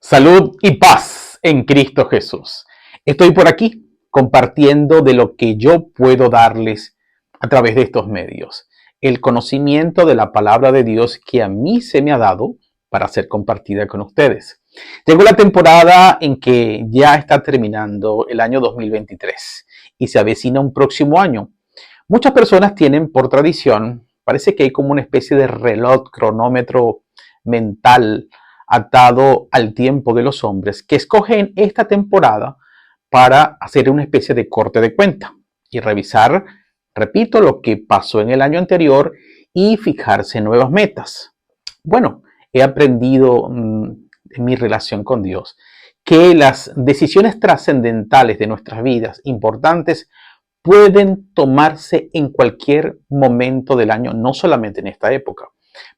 Salud y paz en Cristo Jesús. Estoy por aquí compartiendo de lo que yo puedo darles a través de estos medios. El conocimiento de la palabra de Dios que a mí se me ha dado para ser compartida con ustedes. Llegó la temporada en que ya está terminando el año 2023 y se avecina un próximo año. Muchas personas tienen por tradición, parece que hay como una especie de reloj, cronómetro mental atado al tiempo de los hombres, que escogen esta temporada para hacer una especie de corte de cuenta y revisar, repito, lo que pasó en el año anterior y fijarse nuevas metas. Bueno, he aprendido en mi relación con Dios que las decisiones trascendentales de nuestras vidas, importantes, pueden tomarse en cualquier momento del año, no solamente en esta época.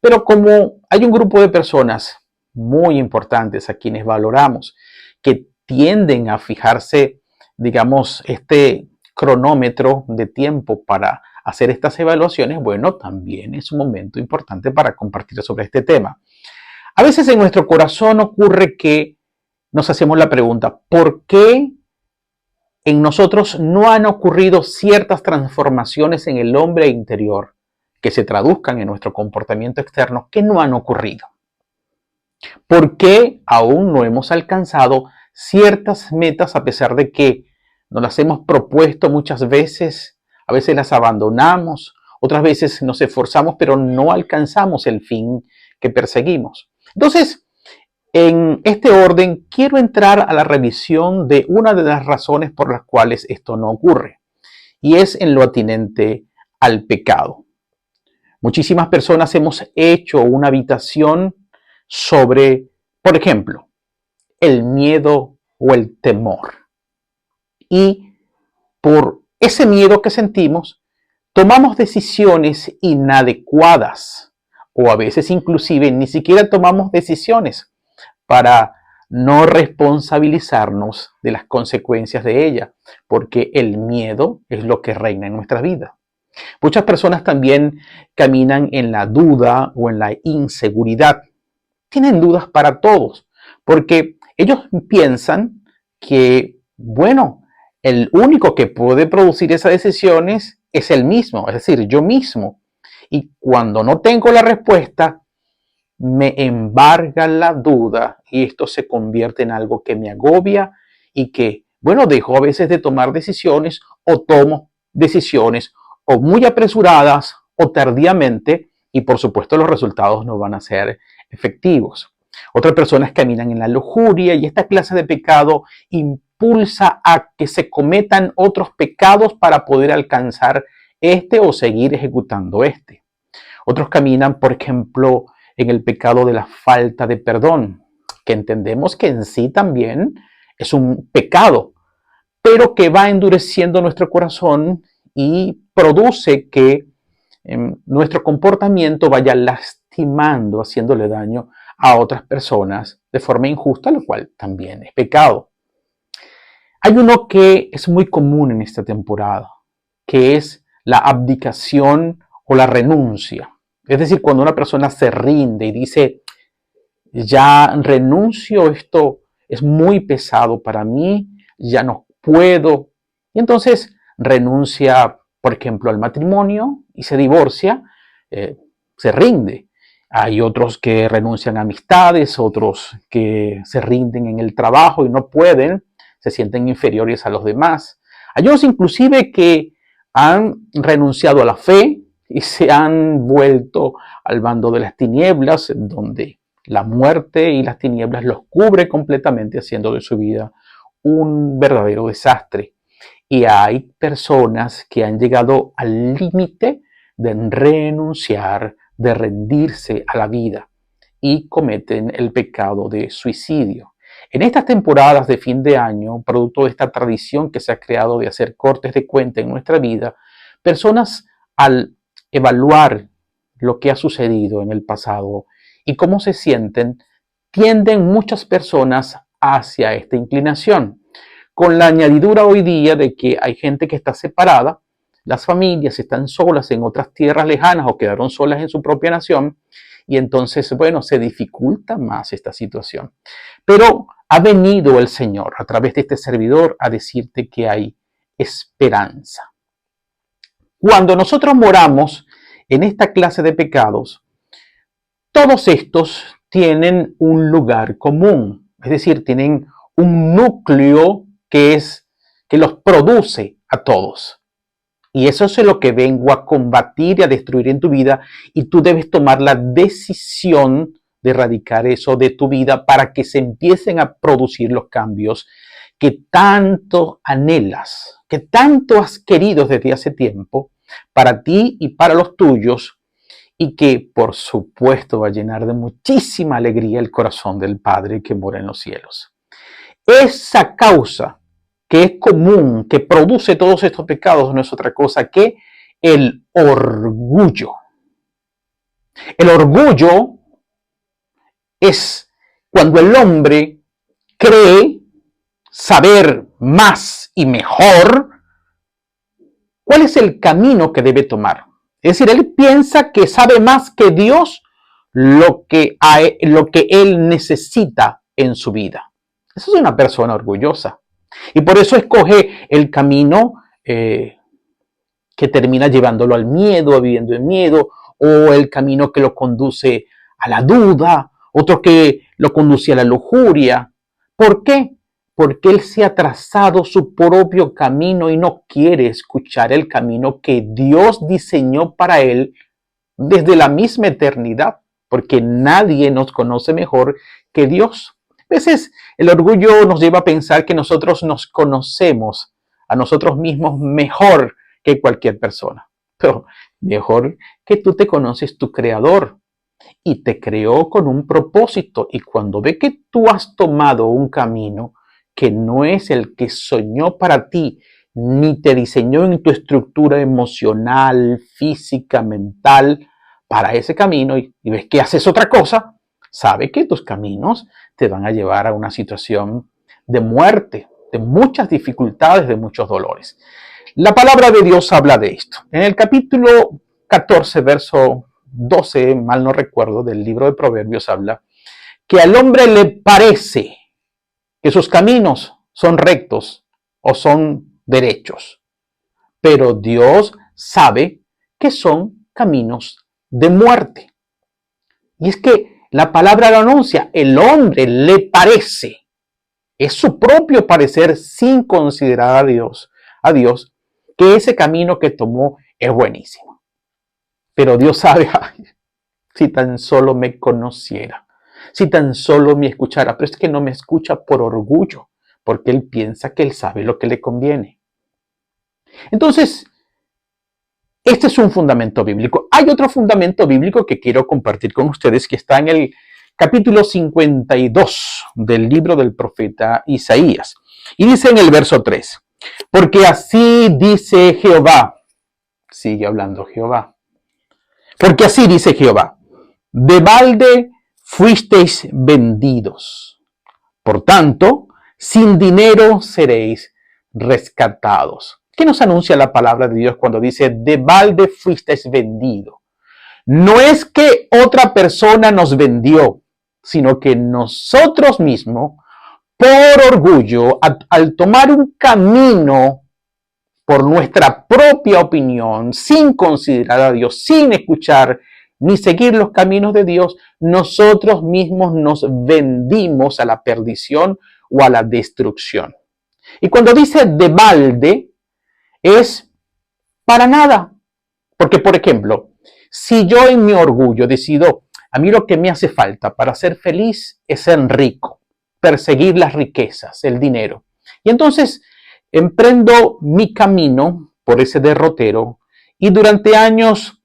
Pero como hay un grupo de personas muy importantes a quienes valoramos, que tienden a fijarse, digamos, este cronómetro de tiempo para hacer estas evaluaciones, bueno, también es un momento importante para compartir sobre este tema. A veces en nuestro corazón ocurre que nos hacemos la pregunta, ¿por qué en nosotros no han ocurrido ciertas transformaciones en el hombre interior que se traduzcan en nuestro comportamiento externo que no han ocurrido? ¿Por qué aún no hemos alcanzado ciertas metas a pesar de que nos las hemos propuesto muchas veces? A veces las abandonamos, otras veces nos esforzamos pero no alcanzamos el fin que perseguimos. Entonces, en este orden, quiero entrar a la revisión de una de las razones por las cuales esto no ocurre, y es en lo atinente al pecado. Muchísimas personas hemos hecho una habitación sobre, por ejemplo, el miedo o el temor. Y por ese miedo que sentimos, tomamos decisiones inadecuadas, o a veces inclusive ni siquiera tomamos decisiones para no responsabilizarnos de las consecuencias de ella, porque el miedo es lo que reina en nuestra vida. Muchas personas también caminan en la duda o en la inseguridad. Tienen dudas para todos, porque ellos piensan que, bueno, el único que puede producir esas decisiones es él mismo, es decir, yo mismo. Y cuando no tengo la respuesta, me embarga la duda y esto se convierte en algo que me agobia y que, bueno, dejo a veces de tomar decisiones o tomo decisiones o muy apresuradas o tardíamente y por supuesto los resultados no van a ser efectivos. Otras personas caminan en la lujuria y esta clase de pecado impulsa a que se cometan otros pecados para poder alcanzar este o seguir ejecutando este. Otros caminan, por ejemplo, en el pecado de la falta de perdón, que entendemos que en sí también es un pecado, pero que va endureciendo nuestro corazón y produce que nuestro comportamiento vaya lastimando, haciéndole daño a otras personas de forma injusta, lo cual también es pecado. Hay uno que es muy común en esta temporada, que es la abdicación o la renuncia. Es decir, cuando una persona se rinde y dice, ya renuncio, esto es muy pesado para mí, ya no puedo. Y entonces renuncia, por ejemplo, al matrimonio y se divorcia, se rinde. Hay otros que renuncian a amistades, otros que se rinden en el trabajo y no pueden, se sienten inferiores a los demás. Hay otros inclusive que han renunciado a la fe y se han vuelto al bando de las tinieblas, donde la muerte y las tinieblas los cubre completamente, haciendo de su vida un verdadero desastre. Y hay personas que han llegado al límite de renunciar, de rendirse a la vida y cometen el pecado de suicidio. En estas temporadas de fin de año, producto de esta tradición que se ha creado de hacer cortes de cuenta en nuestra vida, personas al evaluar lo que ha sucedido en el pasado y cómo se sienten, tienden muchas personas hacia esta inclinación, con la añadidura hoy día de que hay gente que está separada, las familias están solas en otras tierras lejanas o quedaron solas en su propia nación y entonces, bueno, se dificulta más esta situación. Pero ha venido el Señor a través de este servidor a decirte que hay esperanza. Cuando nosotros moramos en esta clase de pecados, todos estos tienen un lugar común, es decir, tienen un núcleo que los produce a todos. Y eso es lo que vengo a combatir y a destruir en tu vida, y tú debes tomar la decisión de erradicar eso de tu vida para que se empiecen a producir los cambios que tanto anhelas, que tanto has querido desde hace tiempo para ti y para los tuyos, y que por supuesto va a llenar de muchísima alegría el corazón del Padre que mora en los cielos. Esa causa que es común, que produce todos estos pecados, no es otra cosa que el orgullo. El orgullo es cuando el hombre cree saber más y mejor cuál es el camino que debe tomar. Es decir, él piensa que sabe más que Dios lo que él necesita en su vida. Eso es una persona orgullosa. Y por eso escoge el camino que termina llevándolo al miedo, viviendo en miedo, o el camino que lo conduce a la duda, otro que lo conduce a la lujuria. ¿Por qué? Porque él se ha trazado su propio camino y no quiere escuchar el camino que Dios diseñó para él desde la misma eternidad, porque nadie nos conoce mejor que Dios. A veces el orgullo nos lleva a pensar que nosotros nos conocemos a nosotros mismos mejor que cualquier persona, pero mejor que tú te conoces tu Creador, y te creó con un propósito, y cuando ve que tú has tomado un camino que no es el que soñó para ti, ni te diseñó en tu estructura emocional, física, mental, para ese camino, y ves que haces otra cosa, sabe que tus caminos te van a llevar a una situación de muerte, de muchas dificultades, de muchos dolores. La palabra de Dios habla de esto. En el capítulo 14, verso 12, mal no recuerdo, del libro de Proverbios habla que al hombre le parece que sus caminos son rectos o son derechos, pero Dios sabe que son caminos de muerte. Y es que la palabra lo anuncia, el hombre le parece, es su propio parecer sin considerar a Dios, que ese camino que tomó es buenísimo. Pero Dios sabe, ay, si tan solo me conociera, si tan solo me escuchara, pero es que no me escucha por orgullo, porque él piensa que él sabe lo que le conviene. Entonces, este es un fundamento bíblico. Hay otro fundamento bíblico que quiero compartir con ustedes que está en el capítulo 52 del libro del profeta Isaías. Y dice en el verso 3, porque así dice Jehová, sigue hablando Jehová, porque así dice Jehová, de balde fuisteis vendidos, por tanto, sin dinero seréis rescatados. ¿Qué nos anuncia la palabra de Dios cuando dice, de balde fuisteis vendido? No es que otra persona nos vendió, sino que nosotros mismos, por orgullo, al tomar un camino por nuestra propia opinión, sin considerar a Dios, sin escuchar ni seguir los caminos de Dios, nosotros mismos nos vendimos a la perdición o a la destrucción. Y cuando dice de balde, es para nada. Porque, por ejemplo, si yo en mi orgullo decido, a mí lo que me hace falta para ser feliz es ser rico, perseguir las riquezas, el dinero. Y entonces emprendo mi camino por ese derrotero y durante años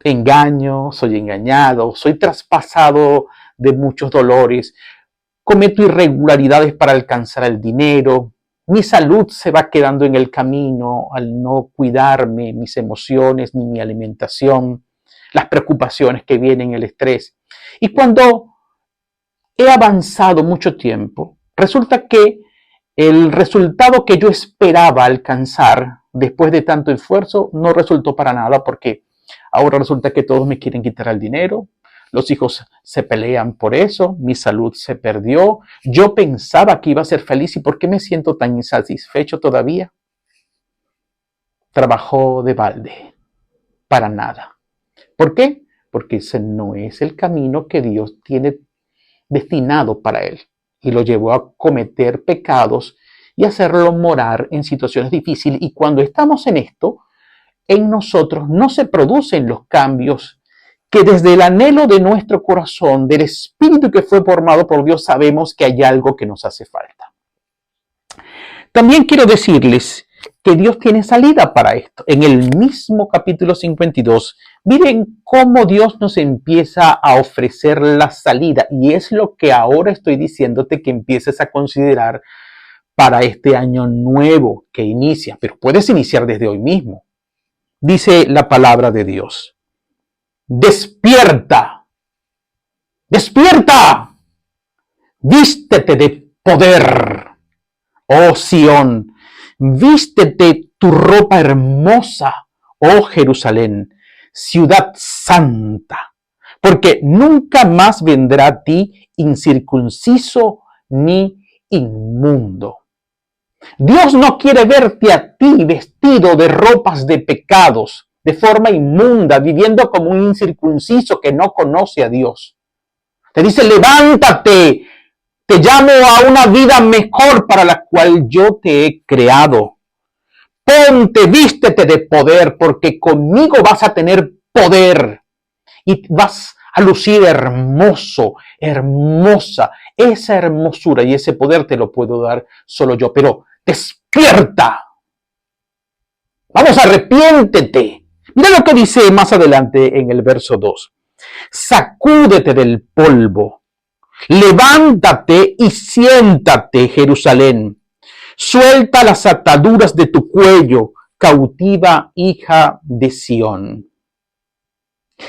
engaño, soy engañado, soy traspasado de muchos dolores, cometo irregularidades para alcanzar el dinero, mi salud se va quedando en el camino al no cuidarme, mis emociones ni mi alimentación, las preocupaciones que vienen, el estrés. Y cuando he avanzado mucho tiempo, resulta que el resultado que yo esperaba alcanzar después de tanto esfuerzo no resultó para nada porque Ahora resulta que todos me quieren quitar el dinero. Los hijos se pelean por eso. Mi salud se perdió. Yo pensaba que iba a ser feliz. ¿Y por qué me siento tan insatisfecho todavía? Trabajó de balde. Para nada. ¿Por qué? Porque ese no es el camino que Dios tiene destinado para él. Y lo llevó a cometer pecados y hacerlo morar en situaciones difíciles. Y cuando estamos en esto, en nosotros no se producen los cambios que desde el anhelo de nuestro corazón, del espíritu que fue formado por Dios, sabemos que hay algo que nos hace falta. También quiero decirles que Dios tiene salida para esto. En el mismo capítulo 52, miren cómo Dios nos empieza a ofrecer la salida. Y es lo que ahora estoy diciéndote que empieces a considerar para este año nuevo que inicia. Pero puedes iniciar desde hoy mismo. Dice la palabra de Dios: despierta, despierta, vístete de poder, oh Sión, vístete tu ropa hermosa, oh Jerusalén, ciudad santa, porque nunca más vendrá a ti incircunciso ni inmundo. Dios no quiere verte a ti vestido de ropas de pecados, de forma inmunda, viviendo como un incircunciso que no conoce a Dios. Te dice: levántate, te llamo a una vida mejor para la cual yo te he creado. Ponte, vístete de poder, porque conmigo vas a tener poder y vas a lucir hermoso, hermosa. Esa hermosura y ese poder te lo puedo dar solo yo, pero despierta. Vamos, arrepiéntete. Mira lo que dice más adelante en el verso 2. Sacúdete del polvo. Levántate y siéntate, Jerusalén. Suelta las ataduras de tu cuello, cautiva hija de Sión.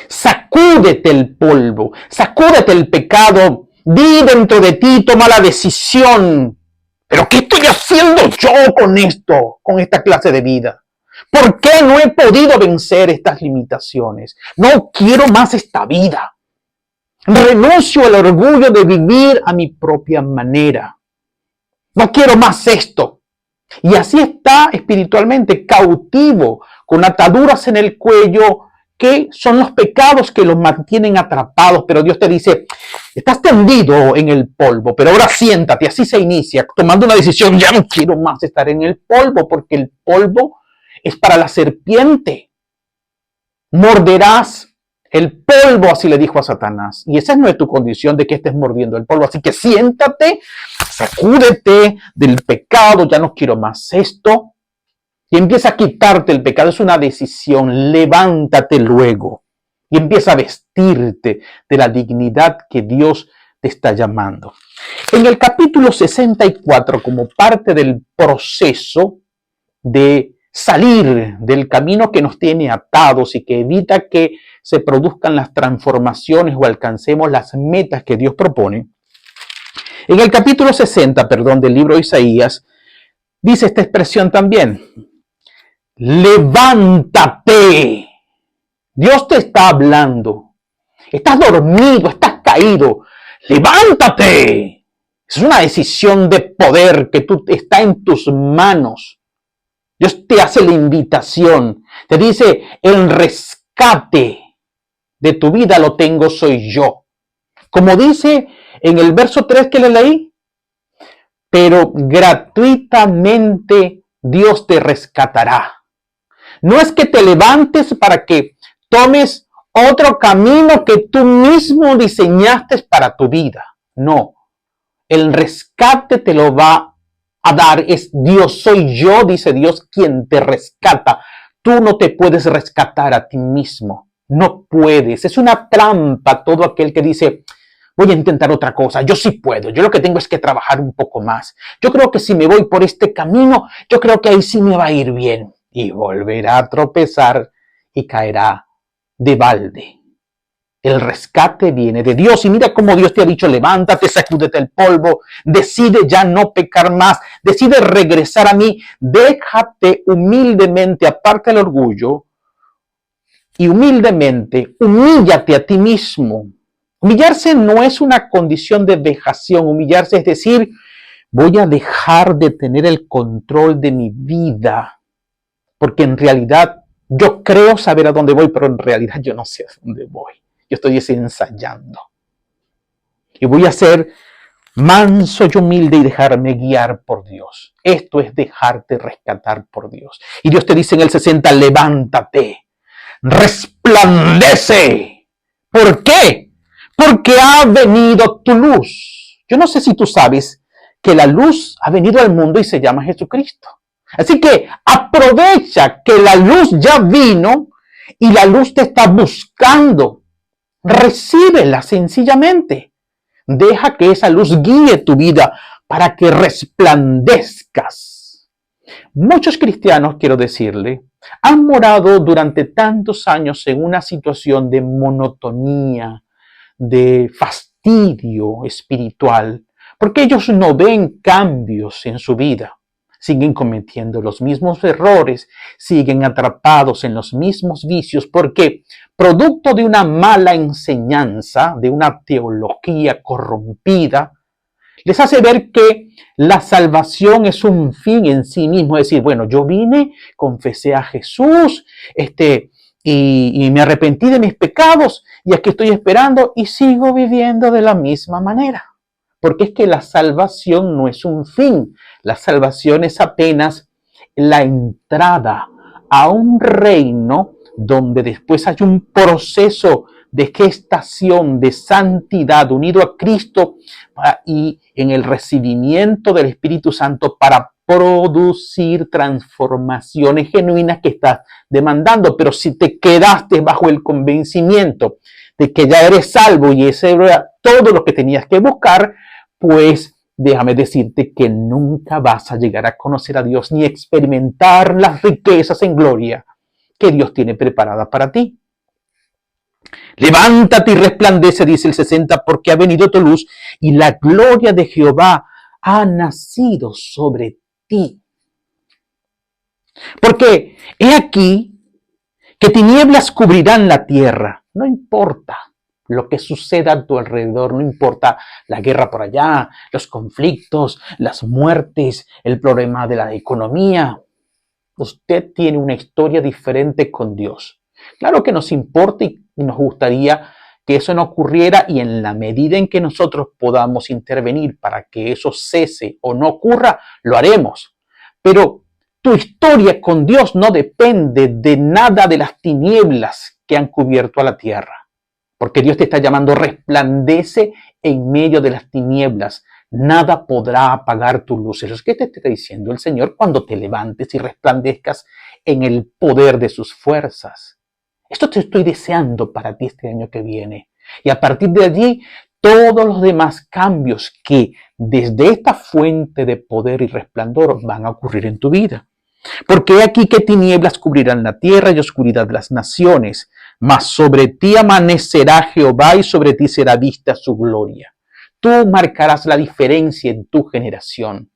Sacúdete el polvo, sacúdete el pecado. Di dentro de ti, toma la decisión. ¿Pero qué estoy haciendo yo con esto, con esta clase de vida? ¿Por qué no he podido vencer estas limitaciones? No quiero más esta vida. Renuncio al orgullo de vivir a mi propia manera. No quiero más esto. Y así está espiritualmente cautivo, con ataduras en el cuello, que son los pecados que los mantienen atrapados. Pero Dios te dice: estás tendido en el polvo, pero ahora siéntate. Así se inicia, tomando una decisión. Ya no quiero más estar en el polvo, porque el polvo es para la serpiente. Morderás el polvo, así le dijo a Satanás. Y esa no es tu condición, de que estés mordiendo el polvo. Así que siéntate, sacúdete del pecado. Ya no quiero más esto. Y empieza a quitarte el pecado. Es una decisión. Levántate luego. Y empieza a vestirte de la dignidad que Dios te está llamando. En el capítulo 64, como parte del proceso de salir del camino que nos tiene atados y que evita que se produzcan las transformaciones o alcancemos las metas que Dios propone, en el capítulo 60, del libro de Isaías, dice esta expresión también: levántate. Dios te está hablando. Estás dormido, estás caído. Levántate. Es una decisión de poder que está en tus manos. Dios te hace la invitación. Te dice: el rescate de tu vida lo tengo soy yo. Como dice en el verso 3 que le leí: pero gratuitamente Dios te rescatará. No es que te levantes para que tomes otro camino que tú mismo diseñaste para tu vida. No, el rescate te lo va a dar. Es Dios, soy yo, dice Dios, quien te rescata. Tú no te puedes rescatar a ti mismo. No puedes. Es una trampa todo aquel que dice: voy a intentar otra cosa. Yo sí puedo. Yo lo que tengo es que trabajar un poco más. Yo creo que si me voy por este camino, yo creo que ahí sí me va a ir bien. Y volverá a tropezar y caerá de balde. El rescate viene de Dios. Y mira cómo Dios te ha dicho: levántate, sacúdete el polvo, decide ya no pecar más, decide regresar a mí, déjate humildemente, aparta el orgullo y humildemente, humíllate a ti mismo. Humillarse no es una condición de vejación. Humillarse es decir, voy a dejar de tener el control de mi vida, porque en realidad yo creo saber a dónde voy, pero en realidad yo no sé a dónde voy. Yo estoy ensayando. Y voy a ser manso y humilde y dejarme guiar por Dios. Esto es dejarte rescatar por Dios. Y Dios te dice en el 60, levántate, resplandece. ¿Por qué? Porque ha venido tu luz. Yo no sé si tú sabes que la luz ha venido al mundo y se llama Jesucristo. Así que aprovecha que la luz ya vino y la luz te está buscando. Recíbela sencillamente. Deja que esa luz guíe tu vida para que resplandezcas. Muchos cristianos, quiero decirle, han morado durante tantos años en una situación de monotonía, de fastidio espiritual, porque ellos no ven cambios en su vida. Siguen cometiendo los mismos errores, siguen atrapados en los mismos vicios, porque producto de una mala enseñanza, de una teología corrompida, les hace ver que la salvación es un fin en sí mismo. Es decir, bueno, yo vine, confesé a Jesús, y me arrepentí de mis pecados, y aquí estoy esperando y sigo viviendo de la misma manera. Porque es que la salvación no es un fin, la salvación es apenas la entrada a un reino donde después hay un proceso de gestación, de santidad unido a Cristo y en el recibimiento del Espíritu Santo para producir transformaciones genuinas que estás demandando. Pero si te quedaste bajo el convencimiento de que ya eres salvo y ese era todo lo que tenías que buscar, pues déjame decirte que nunca vas a llegar a conocer a Dios ni experimentar las riquezas en gloria que Dios tiene preparada para ti. Levántate y resplandece, dice el 60, porque ha venido tu luz y la gloria de Jehová ha nacido sobre ti. Porque he aquí que tinieblas cubrirán la tierra. No importa lo que suceda a tu alrededor, no importa la guerra por allá, los conflictos, las muertes, el problema de la economía. Usted tiene una historia diferente con Dios. Claro que nos importa y nos gustaría que eso no ocurriera, y en la medida en que nosotros podamos intervenir para que eso cese o no ocurra, lo haremos. Pero tu historia con Dios no depende de nada de las tinieblas que han cubierto a la tierra. Porque Dios te está llamando, resplandece en medio de las tinieblas. Nada podrá apagar tu luz. Eso es que te está diciendo el Señor cuando te levantes y resplandezcas en el poder de sus fuerzas. Esto te estoy deseando para ti este año que viene. Y a partir de allí, todos los demás cambios que desde esta fuente de poder y resplandor van a ocurrir en tu vida. Porque he aquí que tinieblas cubrirán la tierra y oscuridad las naciones, mas sobre ti amanecerá Jehová y sobre ti será vista su gloria. Tú marcarás la diferencia en tu generación.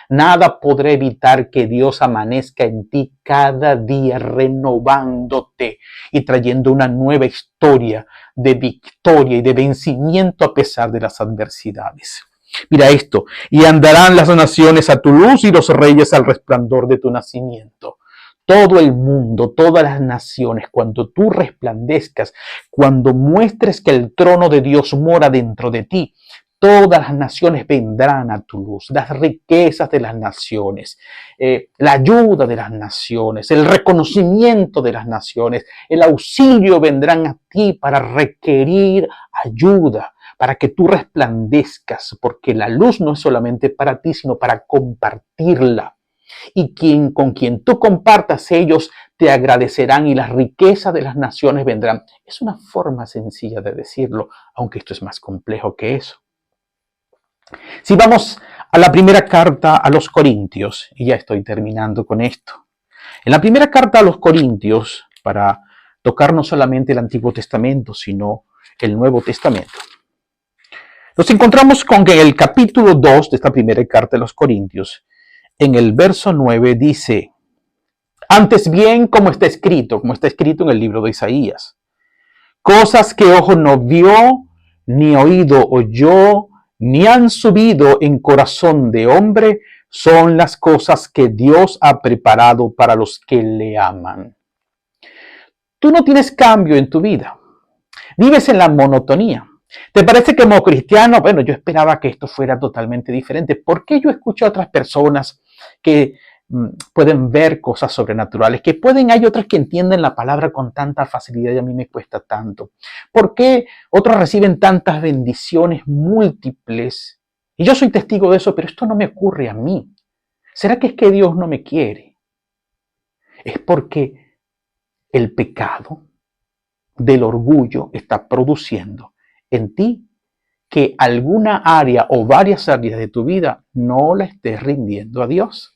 Nada podrá evitar que Dios amanezca en ti cada día, renovándote y trayendo una nueva historia de victoria y de vencimiento a pesar de las adversidades. Mira esto, y andarán las naciones a tu luz y los reyes al resplandor de tu nacimiento. Todo el mundo, todas las naciones, cuando tú resplandezcas, cuando muestres que el trono de Dios mora dentro de ti, todas las naciones vendrán a tu luz, las riquezas de las naciones, la ayuda de las naciones, el reconocimiento de las naciones, el auxilio vendrán a ti para requerir ayuda, para que tú resplandezcas, porque la luz no es solamente para ti, sino para compartirla. Y con quien tú compartas, ellos te agradecerán y las riquezas de las naciones vendrán. Es una forma sencilla de decirlo, aunque esto es más complejo que eso. Si vamos a la primera carta a los Corintios, y ya estoy terminando con esto. En la primera carta a los Corintios, para tocar no solamente el Antiguo Testamento, sino el Nuevo Testamento, nos encontramos con que en el capítulo 2 de esta primera carta de los Corintios, en el verso 9 dice: Antes bien, como está escrito en el libro de Isaías, cosas que ojo no vio, ni oído oyó, ni han subido en corazón de hombre, son las cosas que Dios ha preparado para los que le aman. Tú no tienes cambio en tu vida. Vives en la monotonía. ¿Te parece que como cristiano, bueno, yo esperaba que esto fuera totalmente diferente? ¿Por qué yo escucho a otras personas que pueden ver cosas sobrenaturales, hay otras que entienden la palabra con tanta facilidad y a mí me cuesta tanto? ¿Por qué otros reciben tantas bendiciones múltiples? Y yo soy testigo de eso, pero esto no me ocurre a mí. ¿Será que es que Dios no me quiere? Es porque el pecado del orgullo está produciendo en ti que alguna área o varias áreas de tu vida no la estés rindiendo a Dios.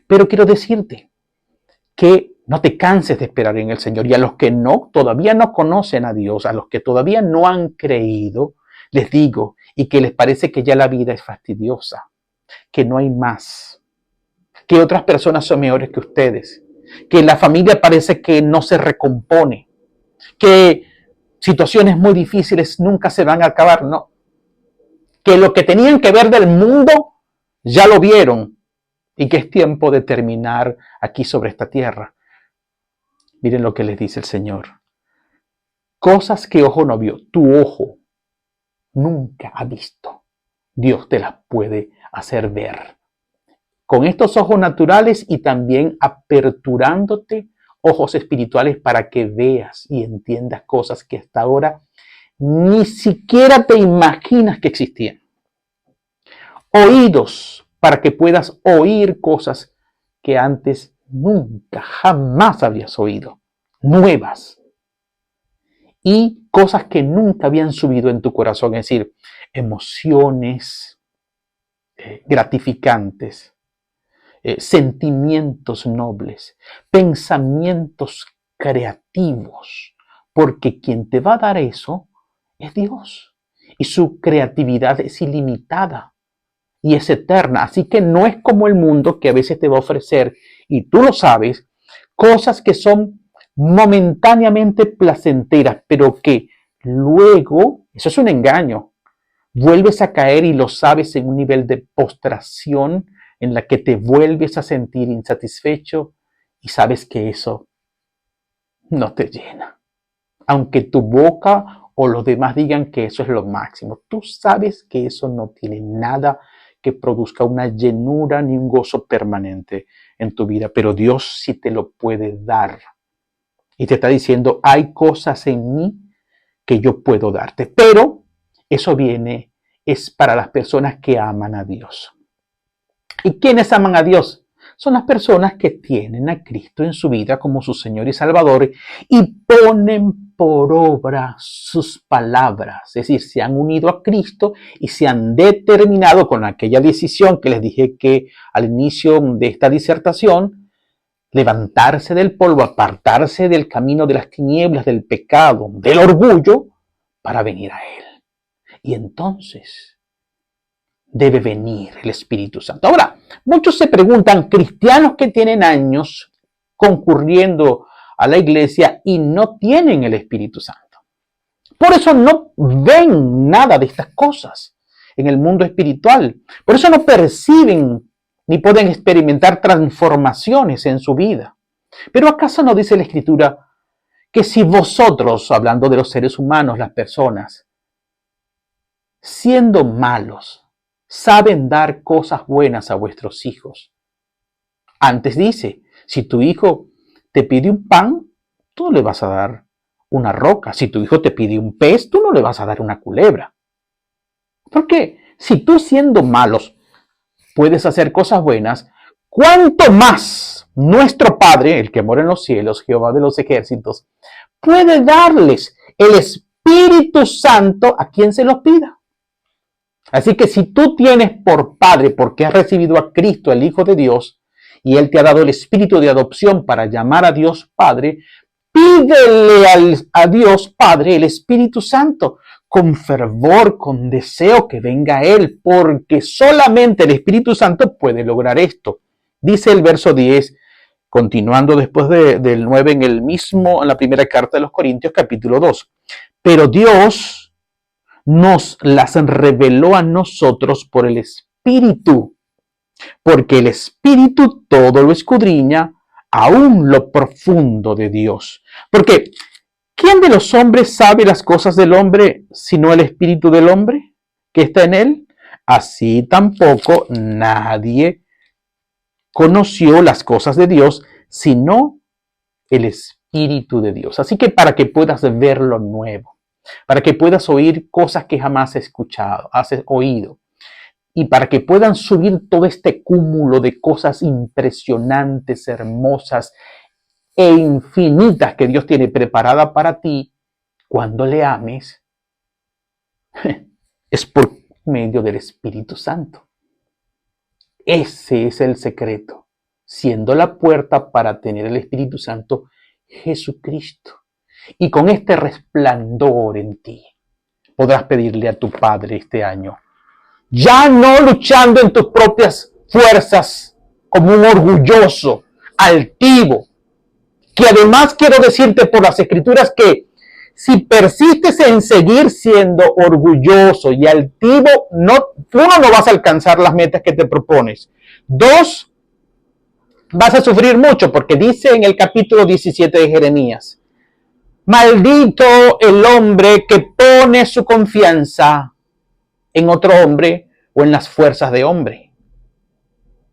Pero quiero decirte que no te canses de esperar en el Señor. Y a los que todavía no conocen a Dios, a los que todavía no han creído, les digo, y que les parece que ya la vida es fastidiosa, que no hay más, que otras personas son mejores que ustedes, que la familia parece que no se recompone, que situaciones muy difíciles nunca se van a acabar, no. Que lo que tenían que ver del mundo ya lo vieron y que es tiempo de terminar aquí sobre esta tierra. Miren lo que les dice el Señor. Cosas que ojo no vio, tu ojo nunca ha visto. Dios te las puede hacer ver. Con estos ojos naturales y también aperturándote ojos espirituales para que veas y entiendas cosas que hasta ahora ni siquiera te imaginas que existían. Oídos para que puedas oír cosas que antes nunca, jamás habías oído. Nuevas. Y cosas que nunca habían subido en tu corazón, es decir, emociones gratificantes, sentimientos nobles, pensamientos creativos, porque quien te va a dar eso es Dios y su creatividad es ilimitada y es eterna, así que no es como el mundo que a veces te va a ofrecer, y tú lo sabes, cosas que son momentáneamente placenteras, pero que luego, eso es un engaño, vuelves a caer y lo sabes en un nivel de postración en la que te vuelves a sentir insatisfecho y sabes que eso no te llena. Aunque tu boca o los demás digan que eso es lo máximo, tú sabes que eso no tiene nada que produzca una llenura ni un gozo permanente en tu vida, pero Dios sí te lo puede dar. Y te está diciendo, hay cosas en mí que yo puedo darte, pero eso es para las personas que aman a Dios. ¿Y quiénes aman a Dios? Son las personas que tienen a Cristo en su vida como su Señor y Salvador y ponen por obra sus palabras. Es decir, se han unido a Cristo y se han determinado con aquella decisión que les dije que al inicio de esta disertación, levantarse del polvo, apartarse del camino de las tinieblas, del pecado, del orgullo, para venir a Él. Y entonces debe venir el Espíritu Santo. Ahora, muchos se preguntan, cristianos que tienen años concurriendo a la iglesia y no tienen el Espíritu Santo. Por eso no ven nada de estas cosas en el mundo espiritual. Por eso no perciben ni pueden experimentar transformaciones en su vida. Pero ¿acaso no dice la Escritura que si vosotros, hablando de los seres humanos, las personas, siendo malos, saben dar cosas buenas a vuestros hijos? Antes dice, si tu hijo te pide un pan, tú no le vas a dar una roca. Si tu hijo te pide un pez, tú no le vas a dar una culebra. ¿Por qué? Si tú siendo malos puedes hacer cosas buenas, ¿cuánto más nuestro Padre, el que mora en los cielos, Jehová de los ejércitos, puede darles el Espíritu Santo a quien se los pida? Así que si tú tienes por Padre, porque has recibido a Cristo, el Hijo de Dios, y Él te ha dado el Espíritu de adopción para llamar a Dios Padre, pídele a Dios Padre el Espíritu Santo con fervor, con deseo que venga a Él, porque solamente el Espíritu Santo puede lograr esto. Dice el verso 10, Continuando después del 9 en la primera carta de los Corintios, capítulo 2. Pero Dios nos las reveló a nosotros por el Espíritu, porque el Espíritu todo lo escudriña, aún lo profundo de Dios. Porque, ¿quién de los hombres sabe las cosas del hombre sino el Espíritu del hombre que está en él? Así tampoco nadie conoció las cosas de Dios sino el Espíritu de Dios. Así que para que puedas ver lo nuevo, para que puedas oír cosas que jamás has escuchado, has oído, y para que puedan subir todo este cúmulo de cosas impresionantes, hermosas e infinitas que Dios tiene preparada para ti cuando le ames, es por medio del Espíritu Santo. Ese es el secreto, siendo la puerta para tener el Espíritu Santo, Jesucristo. Y con este resplandor en ti, podrás pedirle a tu Padre este año, ya no luchando en tus propias fuerzas como un orgulloso, altivo, que además quiero decirte por las Escrituras que si persistes en seguir siendo orgulloso y altivo, uno, no vas a alcanzar las metas que te propones. Dos, vas a sufrir mucho, porque dice en el capítulo 17 de Jeremías, maldito el hombre que pone su confianza en otro hombre o en las fuerzas de hombre.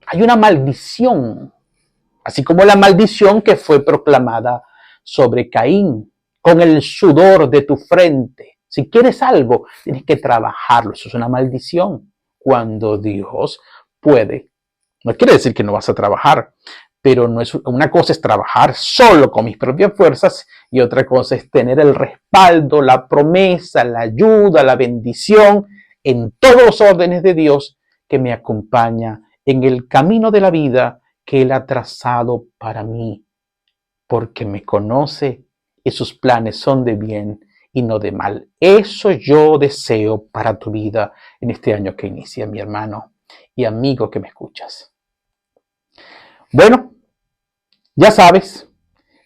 Hay una maldición, así como la maldición que fue proclamada sobre Caín, con el sudor de tu frente. Si quieres algo, tienes que trabajarlo. Eso es una maldición. Cuando Dios puede. No quiere decir que no vas a trabajar, pero no es, una cosa es trabajar solo con mis propias fuerzas y otra cosa es tener el respaldo, la promesa, la ayuda, la bendición en todos los órdenes de Dios que me acompaña en el camino de la vida que Él ha trazado para mí, porque me conoce y sus planes son de bien y no de mal. Eso yo deseo para tu vida en este año que inicia, mi hermano y amigo que me escuchas. Bueno, ya sabes,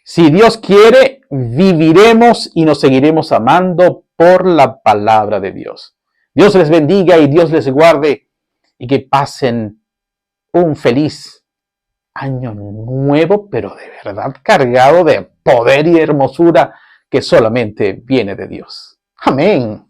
si Dios quiere, viviremos y nos seguiremos amando por la palabra de Dios. Dios les bendiga y Dios les guarde y que pasen un feliz año nuevo, pero de verdad cargado de poder y hermosura que solamente viene de Dios. Amén.